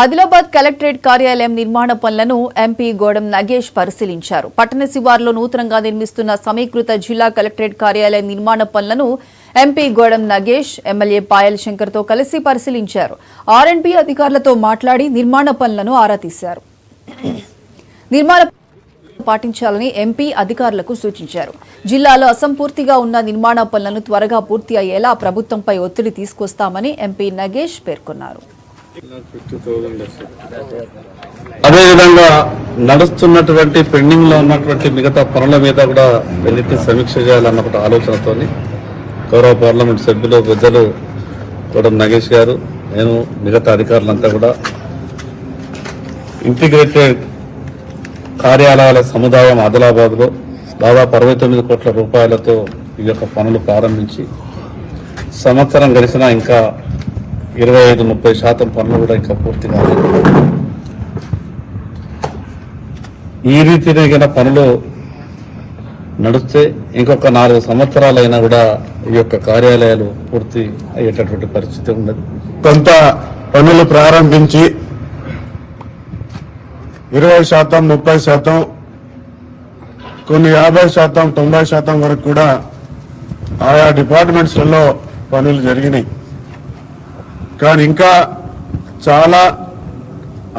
Adilabad collectorate కార్యాలయం నిర్మాణ పనులను ఎంపీ గోడం నగేష్ పరిశీలించారు. పట్టణ శివార్లో నూతనంగా నిర్మిస్తున్న సమీకృత జిల్లా కలెక్టరేట్ కార్యాలయం నిర్మాణ పనులను ఎంపీ గోడం నగేష్ ఎమ్మెల్యే పాయల్ శంకర్తో కలిసి పరిశీలించారు. ఆర్ఎండ్బి అధికారులతో మాట్లాడి నిర్మాణ పనులను ఆరా తీశారు. నిర్మాణ పాటించాలని ఎంపీ అధికారులకు సూచించారు. జిల్లాలో అసంపూర్తిగా ఉన్న నిర్మాణ పనులను త్వరగా పూర్తి అయ్యేలా ప్రభుత్వంపై ఒత్తిడి తీసుకొస్తామని ఎంపీ నగేష్ పేర్కొన్నారు. అదేవిధంగా నడుస్తున్నటువంటి పెండింగ్ లో ఉన్నటువంటి మిగతా పనుల మీద కూడా వెన్నిటి సమీక్ష చేయాలన్న ఒక ఆలోచనతో గౌరవ పార్లమెంట్ సభ్యులు పెద్దలు కూడా నగేష్ గారు, నేను మిగతా అధికారులంతా కూడా ఇంటిగ్రేటెడ్ కార్యాలయాల సముదాయం ఆదిలాబాద్ లో దాదాపు 69 కోట్ల రూపాయలతో ఈ యొక్క పనులు ప్రారంభించి సంవత్సరం గడిచినా ఇంకా 25-30% పనులు కూడా ఇంకా పూర్తి కాలేదు. ఈ రీతిగా పనులు నడిస్తే ఇంకొక 4 సంవత్సరాలైనా కూడా ఈ యొక్క కార్యాలయాలు పూర్తి అయ్యేటటువంటి పరిస్థితి ఉన్నది. కొంత పనులు ప్రారంభించి 20%, 30%, కొన్ని 50%, 90% వరకు కూడా ఆయా డిపార్ట్మెంట్స్లలో పనులు జరిగినాయి. కానీ ఇంకా చాలా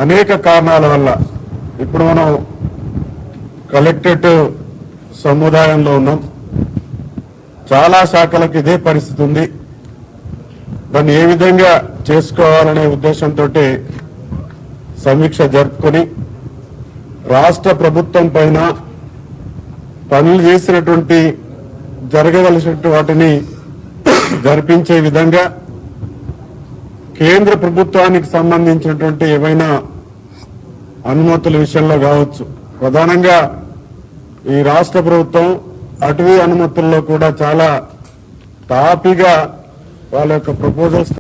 అనేక కారణాల వల్ల ఇప్పుడు మనం కలెక్టరేట్ సముదాయంలో ఉన్నాం. చాలా శాఖలకు ఇదే పరిస్థితి ఉంది. దాన్ని ఏ విధంగా చేసుకోవాలనే ఉద్దేశంతో సమీక్ష జరుపుకొని రాష్ట్ర ప్రభుత్వం పైన పనులు చేసినటువంటి జరగవలసినటువంటి వాటిని జరిపించే విధంగా కేంద్ర ప్రభుత్వానికి సంబంధించినటువంటి ఏవైనా అనుమతుల విషయంలో కావచ్చు, ప్రధానంగా ఈ రాష్ట్ర ప్రభుత్వం అటవీ అనుమతుల్లో కూడా చాలా తాపీగా వాళ్ళ యొక్క ప్రపోజల్స్